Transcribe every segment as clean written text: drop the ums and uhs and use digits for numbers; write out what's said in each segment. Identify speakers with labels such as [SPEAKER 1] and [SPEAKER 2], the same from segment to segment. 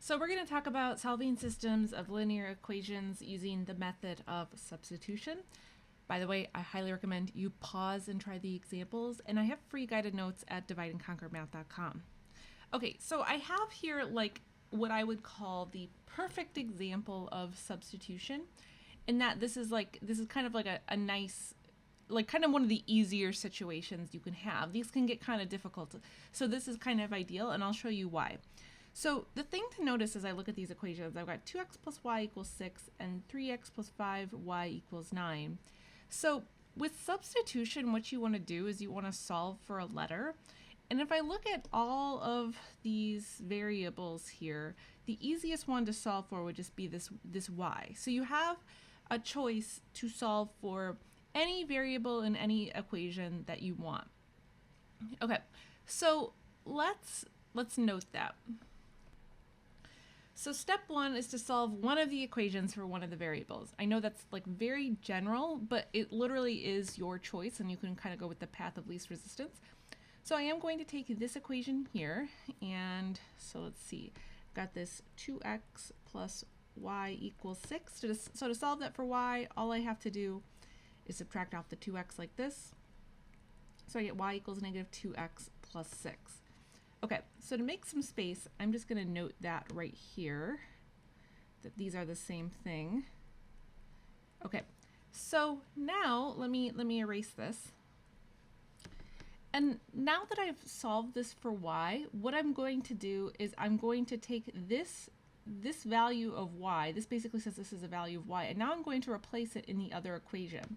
[SPEAKER 1] So we're going to talk about solving systems of linear equations using the method of substitution. By the way, I highly recommend you pause and try the examples, and I have free guided notes at divideandconquermath.com. Okay, so I have here like what I would call the perfect example of substitution, in that this is kind of like a nice, like kind of one of the easier situations you can have. These can get kind of difficult, so this is kind of ideal, and I'll show you why. So the thing to notice as I look at these equations, I've got 2x plus y equals 6 and 3x plus 5y equals 9. So with substitution, what you want to do is you want to solve for a letter. And if I look at all of these variables here, the easiest one to solve for would just be this y. So you have a choice to solve for any variable in any equation that you want. Okay, so let's note that. So step one is to solve one of the equations for one of the variables. I know that's like very general, but it literally is your choice, and you can kind of go with the path of least resistance. So I am going to take this equation here, and so let's see, I've got this 2x plus y equals 6. So to solve that for y, all I have to do is subtract off the 2x like this. So I get y equals negative 2x plus 6. Okay, so to make some space, I'm just going to note that right here, that these are the same thing. Okay, so now let me erase this. And now that I've solved this for y, what I'm going to do is I'm going to take this value of y, this basically says this is a value of y, and now I'm going to replace it in the other equation.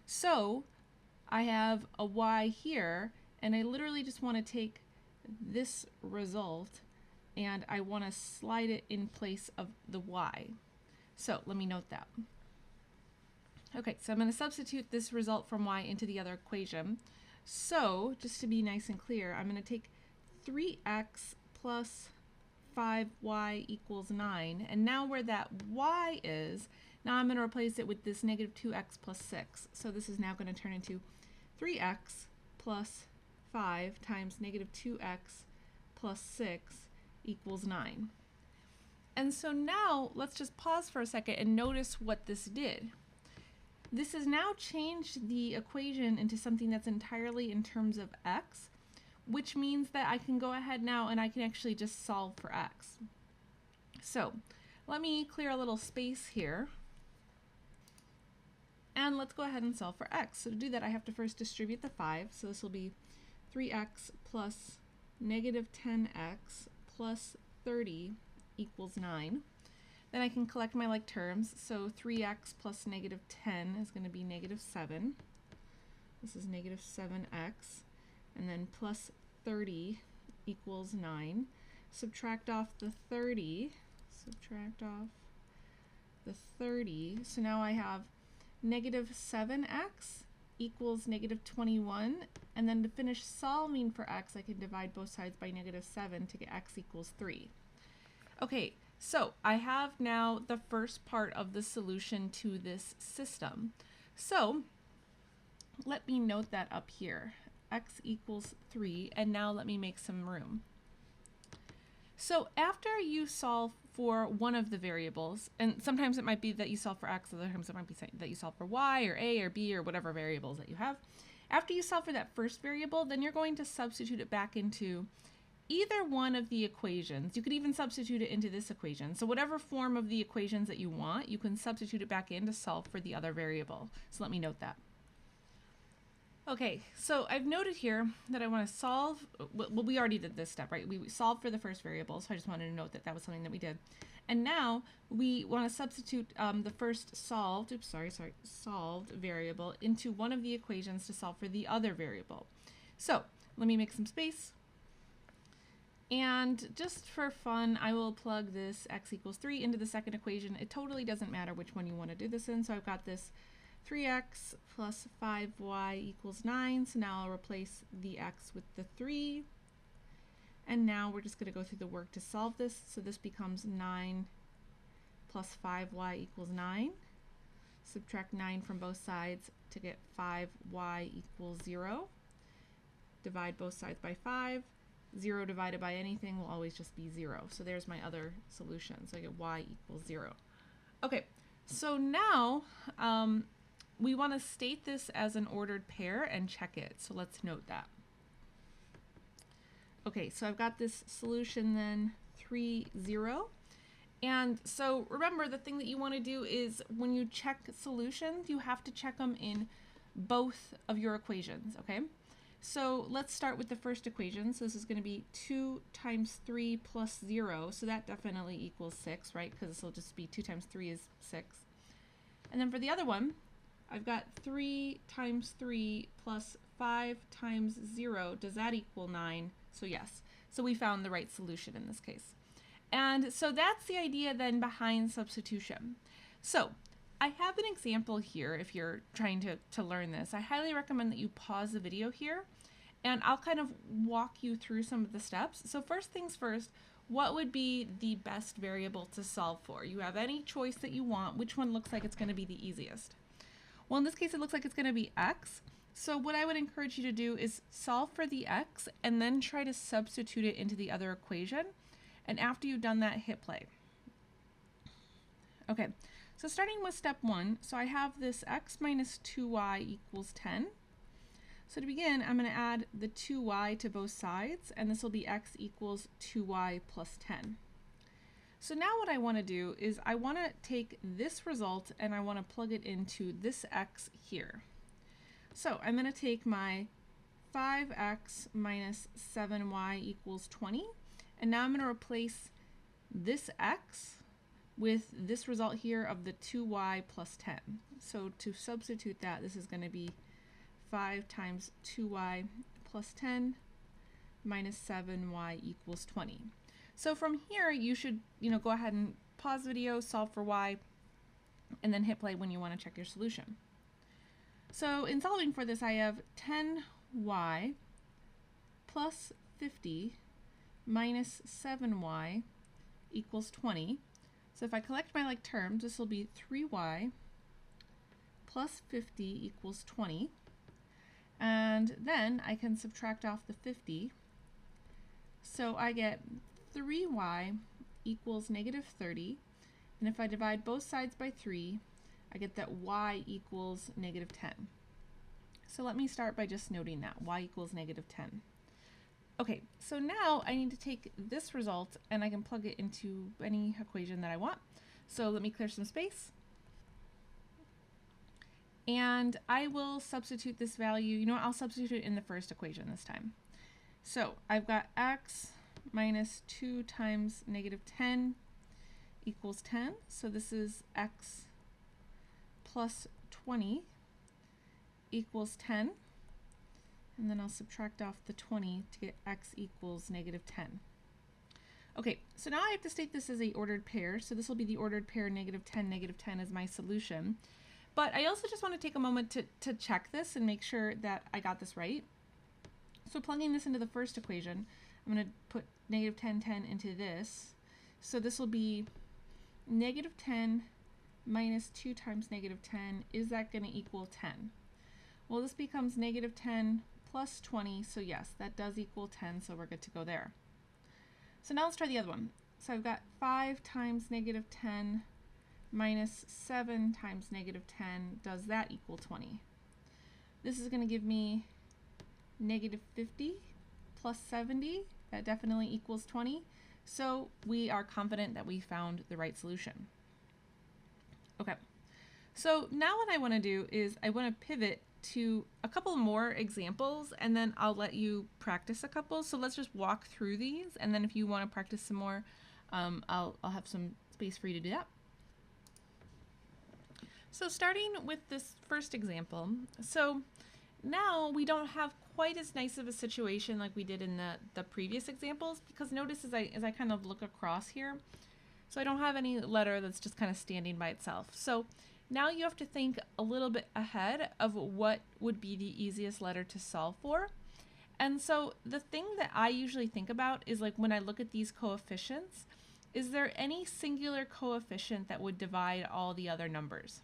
[SPEAKER 1] So I have a y here, and I literally just want to take this result and I want to slide it in place of the y. So let me note that. Okay, so I'm going to substitute this result from y into the other equation. So just to be nice and clear, I'm going to take 3x plus 5y equals 9, and now where that y is, now I'm going to replace it with this negative 2x plus 6. So this is now going to turn into 3x plus 5 times negative 2x plus 6 equals 9. And so now let's just pause for a second and notice what this did. This has now changed the equation into something that's entirely in terms of x, which means that I can go ahead now and I can actually just solve for x. So let me clear a little space here. And let's go ahead and solve for x. So to do that, I have to first distribute the 5. So this will be 3x plus negative 10x plus 30 equals 9. Then I can collect my like terms. So 3x plus negative 10 is going to be negative 7. This is negative 7x. And then plus 30 equals 9. Subtract off the 30. Subtract off the 30. So now I have negative 7x equals negative 21, and then to finish solving for x, I can divide both sides by negative 7 to get x equals 3. Okay, so I have now the first part of the solution to this system. So let me note that up here, x equals 3, and now let me make some room. So after you solve for one of the variables, and sometimes it might be that you solve for x, other times it might be that you solve for y or a or b or whatever variables that you have. After you solve for that first variable, then you're going to substitute it back into either one of the equations. You could even substitute it into this equation. So whatever form of the equations that you want, you can substitute it back in to solve for the other variable. So let me note that. Okay, so I've noted here that I want to solve, well, we already did this step, right? We solved for the first variable, so I just wanted to note that that was something that we did. And now we want to substitute the first solved variable into one of the equations to solve for the other variable. So let me make some space. And just for fun, I will plug this x equals 3 into the second equation. It totally doesn't matter which one you want to do this in, so I've got this 3x plus 5y equals 9. So now I'll replace the x with the 3. And now we're just going to go through the work to solve this. So this becomes 9 plus 5y equals 9. Subtract 9 from both sides to get 5y equals 0. Divide both sides by 5. 0 divided by anything will always just be 0. So there's my other solution. So I get y equals 0. Okay, so now we want to state this as an ordered pair and check it. So let's note that. Okay, so I've got this solution then 3, 0. And so remember, the thing that you want to do is when you check solutions, you have to check them in both of your equations, okay? So let's start with the first equation. So this is going to be 2 times 3 plus 0. So that definitely equals 6, right? Because this will just be 2 times 3 is 6. And then for the other one, I've got 3 times 3 plus 5 times 0. Does that equal 9? So yes. So we found the right solution in this case. And so that's the idea then behind substitution. So I have an example here if you're trying to learn this. I highly recommend that you pause the video here and I'll kind of walk you through some of the steps. So first things first, what would be the best variable to solve for? You have any choice that you want. Which one looks like it's going to be the easiest? Well, in this case, it looks like it's going to be x. So what I would encourage you to do is solve for the x and then try to substitute it into the other equation. And after you've done that, hit play. Okay, so starting with step 1, so I have this x minus 2y equals 10. So to begin, I'm going to add the 2y to both sides, and this will be x equals 2y plus 10. So now what I want to do is I want to take this result and I want to plug it into this x here. So I'm going to take my 5x minus 7y equals 20. And now I'm going to replace this x with this result here of the 2y plus 10. So to substitute that, this is going to be 5 times 2y plus 10 minus 7y equals 20. So from here, you should go ahead and pause the video, solve for y, and then hit play when you want to check your solution. So in solving for this, I have 10y plus 50 minus 7y equals 20. So if I collect my like terms, this will be 3y plus 50 equals 20. And then I can subtract off the 50. So I get 3y equals negative 30. And if I divide both sides by 3, I get that y equals negative 10. So let me start by just noting that y equals negative 10. Okay, so now I need to take this result and I can plug it into any equation that I want. So let me clear some space. And I will substitute this value. You know what? I'll substitute it in the first equation this time. So I've got x minus 2 times negative 10 equals 10. So this is x plus 20 equals 10. And then I'll subtract off the 20 to get x equals negative 10. Okay, so now I have to state this as a ordered pair. So this will be the ordered pair negative 10 is my solution. But I also just want to take a moment to check this and make sure that I got this right. So plugging this into the first equation, I'm going to put negative 10, 10 into this. So this will be negative 10 minus 2 times negative 10. Is that going to equal 10? Well, this becomes negative 10 plus 20, so yes, that does equal 10, so we're good to go there. So now let's try the other one. So I've got 5 times negative 10 minus 7 times negative 10. Does that equal 20? This is going to give me negative 50 plus 70. That definitely equals 20. So we are confident that we found the right solution. Okay, so now what I want to do is I want to pivot to a couple more examples and then I'll let you practice a couple. So let's just walk through these and then if you want to practice some more, I'll have some space for you to do that. So starting with this first example, so now we don't have quite as nice of a situation like we did in the previous examples, because notice as I kind of look across here, so I don't have any letter that's just kind of standing by itself. So now you have to think a little bit ahead of what would be the easiest letter to solve for. And so the thing that I usually think about is, like, when I look at these coefficients, is there any singular coefficient that would divide all the other numbers?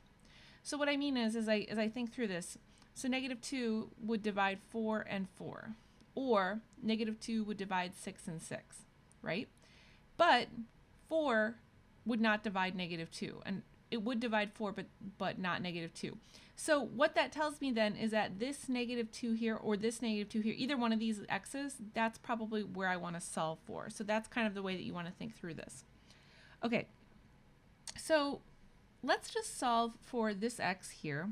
[SPEAKER 1] So what I mean is, as I think through this, so negative 2 would divide 4 and 4. or negative 2 would divide 6 and 6, right? But 4 would not divide negative 2, and it would divide 4, but not negative 2. So what that tells me then is that this negative 2 here or this negative 2 here, either one of these x's, that's probably where I want to solve for. So that's kind of the way that you want to think through this. Okay, so let's just solve for this x here.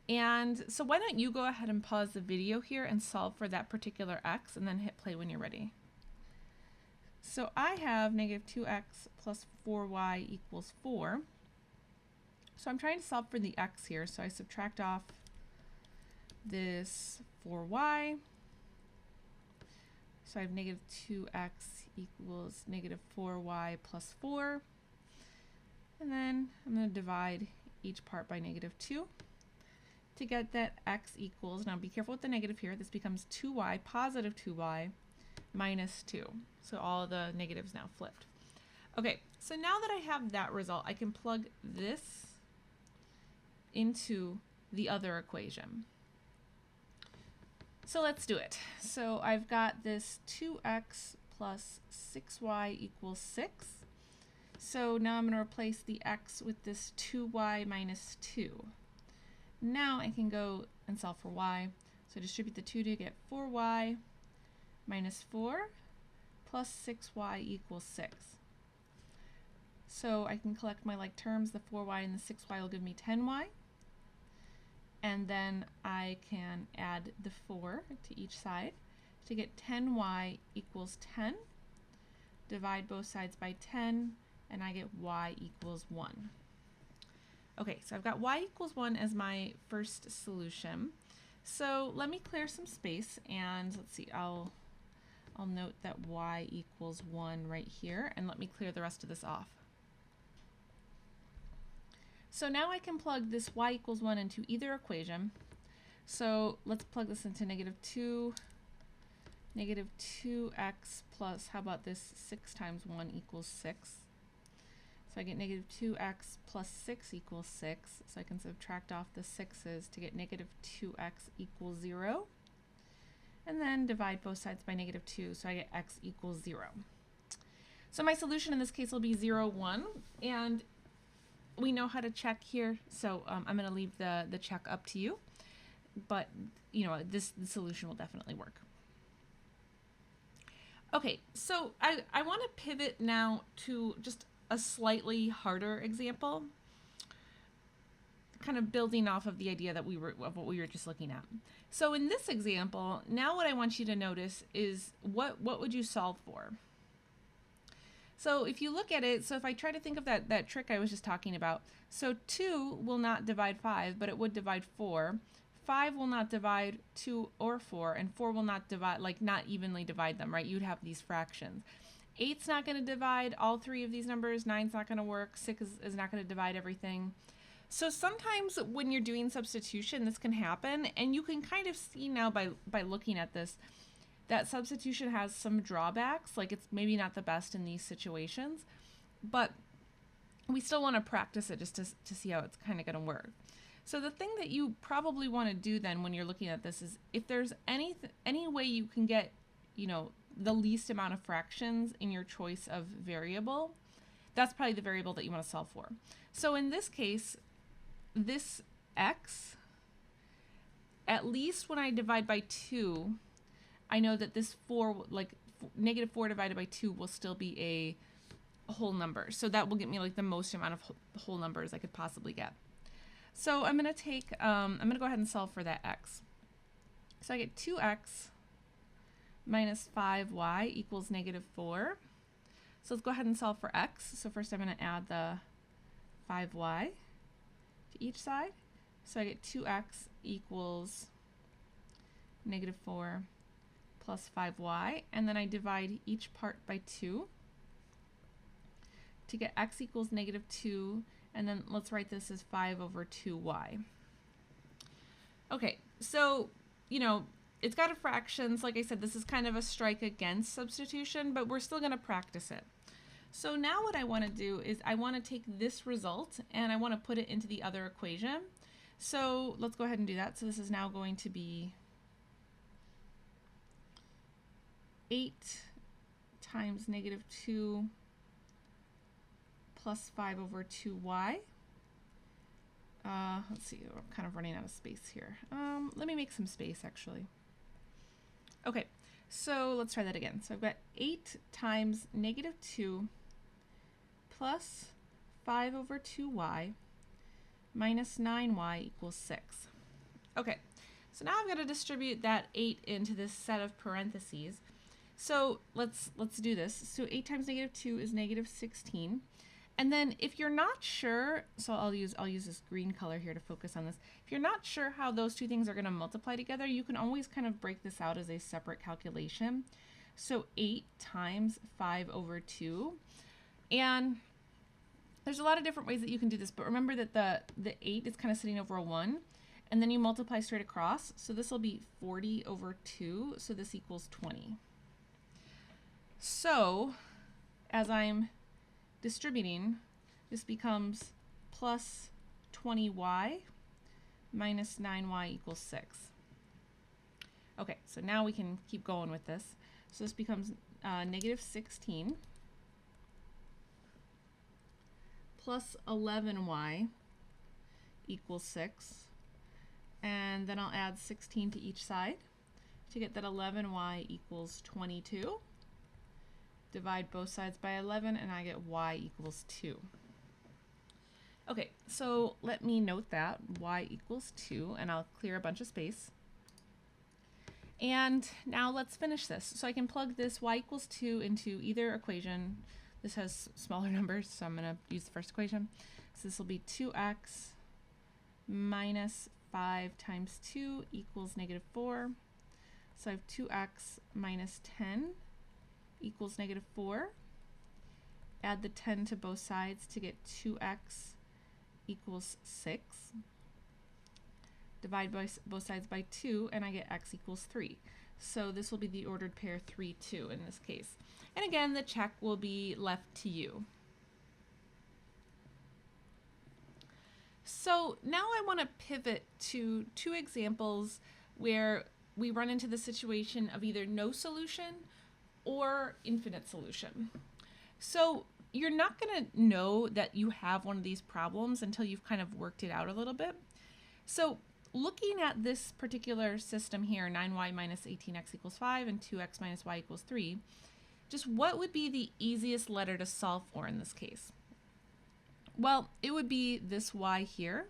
[SPEAKER 1] And so why don't you go ahead and pause the video here and solve for that particular x and then hit play when you're ready. So I have negative 2x plus 4y equals 4. So I'm trying to solve for the x here. So I subtract off this 4y. So I have negative 2x equals negative 4y plus 4. And then I'm going to divide each part by negative 2 to get that x equals, now be careful with the negative here, this becomes 2y, positive 2y, minus 2. So all of the negatives now flipped. Okay, so now that I have that result, I can plug this into the other equation. So let's do it. So I've got this 2x plus 6y equals 6. So now I'm going to replace the x with this 2y minus 2. Now I can go and solve for y. So distribute the 2 to get 4y minus 4 plus 6y equals 6. So I can collect my like terms. The 4y and the 6y will give me 10y. And then I can add the 4 to each side to get 10y equals 10. Divide both sides by 10, and I get y equals 1. Okay, so I've got y equals 1 as my first solution. So let me clear some space, and let's see, I'll note that y equals 1 right here, and let me clear the rest of this off. So now I can plug this y equals 1 into either equation. So let's plug this into negative 2x plus, how about this, 6 times 1 equals 6. So I get negative 2x plus 6 equals 6. So I can subtract off the 6's to get negative 2x equals 0. And then divide both sides by negative 2. So I get x equals 0. So my solution in this case will be 0, 1. And we know how to check here. So I'm going to leave the check up to you. But, you know, the solution will definitely work. Okay, so I want to pivot now to just a slightly harder example, kind of building off of the idea that what we were just looking at. So in this example, now what I want you to notice is what would you solve for? So if you look at it, so if I try to think of that trick I was just talking about, so 2 will not divide 5, but it would divide 4. 5 will not divide 2 or 4, and 4 will not divide, like not evenly divide them, right? You'd have these fractions. 8's not going to divide all 3 of these numbers. 9's not going to work. 6 is not going to divide everything. So sometimes when you're doing substitution, this can happen, and you can kind of see now by looking at this that substitution has some drawbacks, like it's maybe not the best in these situations, but we still want to practice it just to see how it's kind of going to work. So the thing that you probably want to do then when you're looking at this is if there's any way you can get, you know, the least amount of fractions in your choice of variable, that's probably the variable that you want to solve for. So in this case, this x, at least when I divide by 2, I know that this 4, like negative 4 divided by 2 will still be a whole number. So that will get me like the most amount of whole numbers I could possibly get. So I'm going to take, I'm going to go ahead and solve for that x. So I get 2x minus 5y equals negative 4. So let's go ahead and solve for x. So first I'm going to add the 5y to each side. So I get 2x equals negative 4 plus 5y. And then I divide each part by 2 to get x equals negative 2. And then let's write this as 5 over 2y. Okay, so, you know, it's got a fractions. Like I said, this is kind of a strike against substitution, but we're still going to practice it. So now what I want to do is I want to take this result and I want to put it into the other equation. So let's go ahead and do that. So this is now going to be 8 times negative 2 plus 5 over 2y. Let's see, I'm kind of running out of space here. Let me make some space actually. Okay, so let's try that again. So I've got 8 times negative 2 plus 5 over 2y minus 9y equals 6. Okay, so now I'm going to distribute that 8 into this set of parentheses. So let's do this. So 8 times negative 2 is negative 16. And then if you're not sure, so I'll use this green color here to focus on this. If you're not sure how those two things are going to multiply together, you can always kind of break this out as a separate calculation. So 8 times 5 over 2. And there's a lot of different ways that you can do this, but remember that the 8 is kind of sitting over a 1, and then you multiply straight across. So this will be 40 over 2, so this equals 20. So as I'm distributing, this becomes plus 20y minus 9y equals 6. Okay, so now we can keep going with this. So this becomes negative 16 plus 11y equals 6. And then I'll add 16 to each side to get that 11y equals 22. Divide both sides by 11 and I get y equals 2. Okay, so let me note that y equals 2, and I'll clear a bunch of space. And now let's finish this. So I can plug this y equals 2 into either equation. This has smaller numbers, so I'm going to use the first equation. So this will be 2x minus 5 times 2 equals negative 4. So I have 2x minus 10 equals negative 4. Add the 10 to both sides to get 2x equals 6. Divide both sides by 2 and I get x equals 3. So this will be the ordered pair 3, 2 in this case. And again, the check will be left to you. So now I want to pivot to two examples where we run into the situation of either no solution or infinite solution. So you're not going to know that you have one of these problems until you've kind of worked it out a little bit. So looking at this particular system here, 9y minus 18x equals 5 and 2x minus y equals 3, just what would be the easiest letter to solve for in this case? Well, it would be this y here.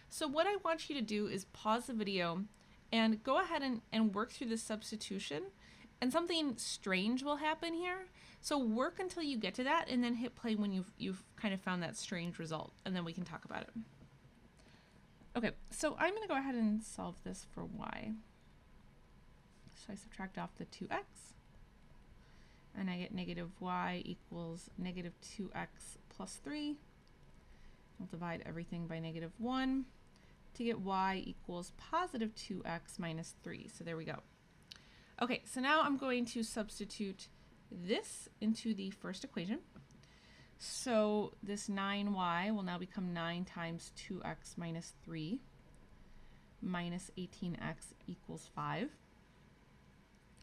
[SPEAKER 1] So what I want you to do is pause the video and go ahead and work through the substitution, and something strange will happen here. So work until you get to that and then hit play when you've kind of found that strange result, and then we can talk about it. Okay, so I'm going to go ahead and solve this for y. So I subtract off the 2x, and I get negative y equals negative 2x plus 3. I'll divide everything by negative 1 to get y equals positive 2x minus 3. So there we go. Okay, so now I'm going to substitute this into the first equation. So this 9y will now become 9 times 2x minus 3 minus 18x equals 5.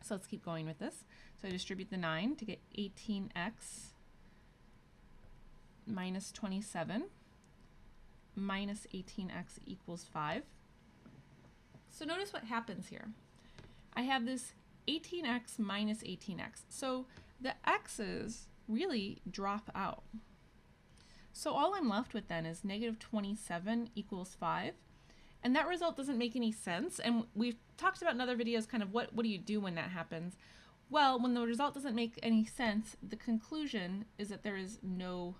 [SPEAKER 1] So let's keep going with this. So I distribute the 9 to get 18x minus 27 minus 18x equals 5. So notice what happens here. I have this 18x minus 18x. So the x's really drop out. So all I'm left with then is negative 27 equals 5. And that result doesn't make any sense. And we've talked about in other videos kind of what do you do when that happens? Well, when the result doesn't make any sense, the conclusion is that there is no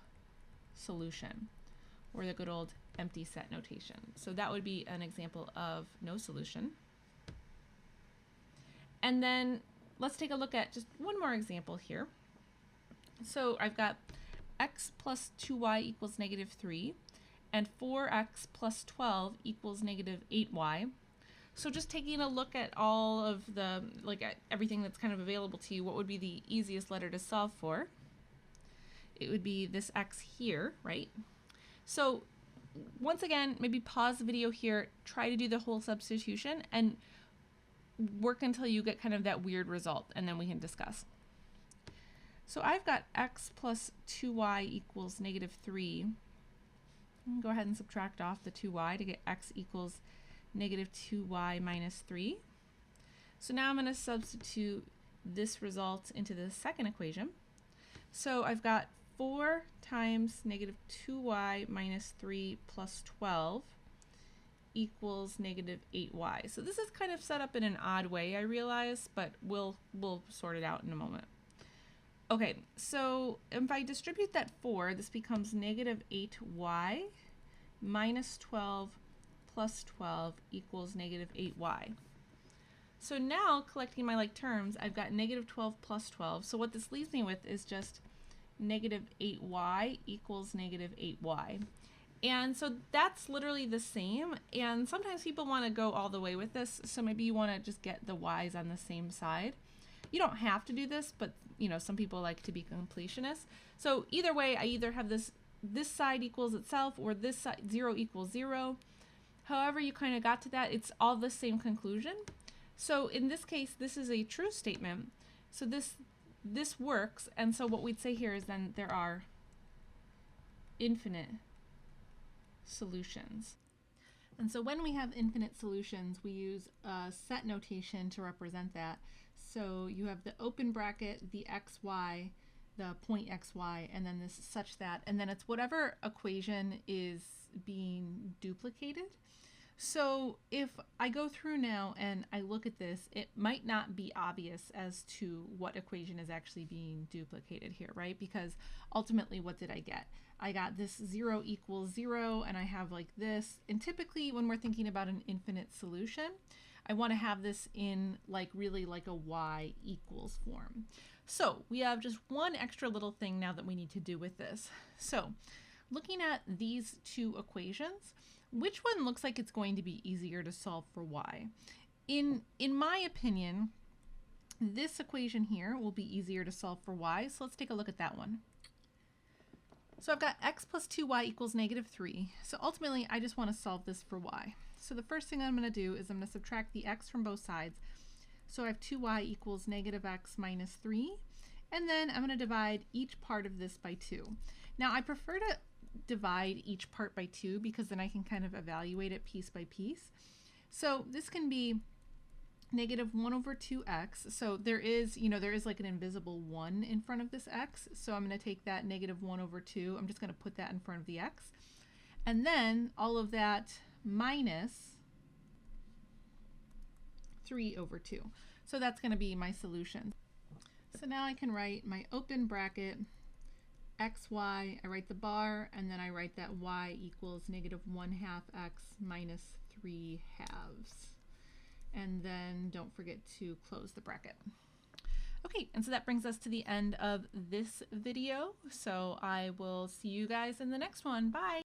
[SPEAKER 1] solution, or the good old empty set notation. So that would be an example of no solution. And then let's take a look at just one more example here. So I've got x plus 2y equals negative 3 and 4x plus 12 equals negative 8y. So just taking a look at all of the, at everything that's kind of available to you, what would be the easiest letter to solve for? It would be this x here, right? So once again, maybe pause the video here, try to do the whole substitution, and work until you get kind of that weird result, and then we can discuss. So I've got x plus 2y equals negative 3. Go ahead and subtract off the 2y to get x equals negative 2y minus 3. So now I'm going to substitute this result into the second equation. So I've got 4 times negative 2y minus 3 plus 12 equals negative 8y. So this is kind of set up in an odd way, I realize, but we'll sort it out in a moment. Okay, so if I distribute that 4, this becomes negative 8y minus 12 plus 12 equals negative 8y. So now, collecting my like terms, I've got negative 12 plus 12. So what this leaves me with is just negative 8y equals negative 8y. And so that's literally the same. And sometimes people want to go all the way with this. So maybe you want to just get the y's on the same side. You don't have to do this, but you know, some people like to be completionists. So either way, I either have this side equals itself or this side 0 equals 0. However you kind of got to that, it's all the same conclusion. So in this case, this is a true statement. So this works. And so what we'd say here is then there are infinite solutions. And so when we have infinite solutions, we use a set notation to represent that. So you have the open bracket, the xy, the point xy, and then this such that, and then it's whatever equation is being duplicated. So if I go through now and I look at this, it might not be obvious as to what equation is actually being duplicated here, right? Because ultimately, what did I get? I got this 0 equals 0, and I have like this. And typically when we're thinking about an infinite solution, I want to have this in like really like a y equals form. So we have just one extra little thing now that we need to do with this. So looking at these two equations, which one looks like it's going to be easier to solve for y? In my opinion, this equation here will be easier to solve for y. So let's take a look at that one. So I've got x plus 2y equals negative 3. So ultimately, I just want to solve this for y. So the first thing I'm going to do is I'm going to subtract the x from both sides. So I have 2y equals negative x minus 3. And then I'm going to divide each part of this by 2. Now I prefer to divide each part by 2 because then I can kind of evaluate it piece by piece. So this can be negative 1 over 2x. So there is like an invisible 1 in front of this x. So I'm going to take that negative 1 over 2. I'm just going to put that in front of the x. And then all of that minus 3 over 2. So that's going to be my solution. So now I can write my open bracket xy, I write the bar, and then I write that y equals negative 1/2 x minus 3 halves. And then don't forget to close the bracket. Okay, and so that brings us to the end of this video. So I will see you guys in the next one. Bye!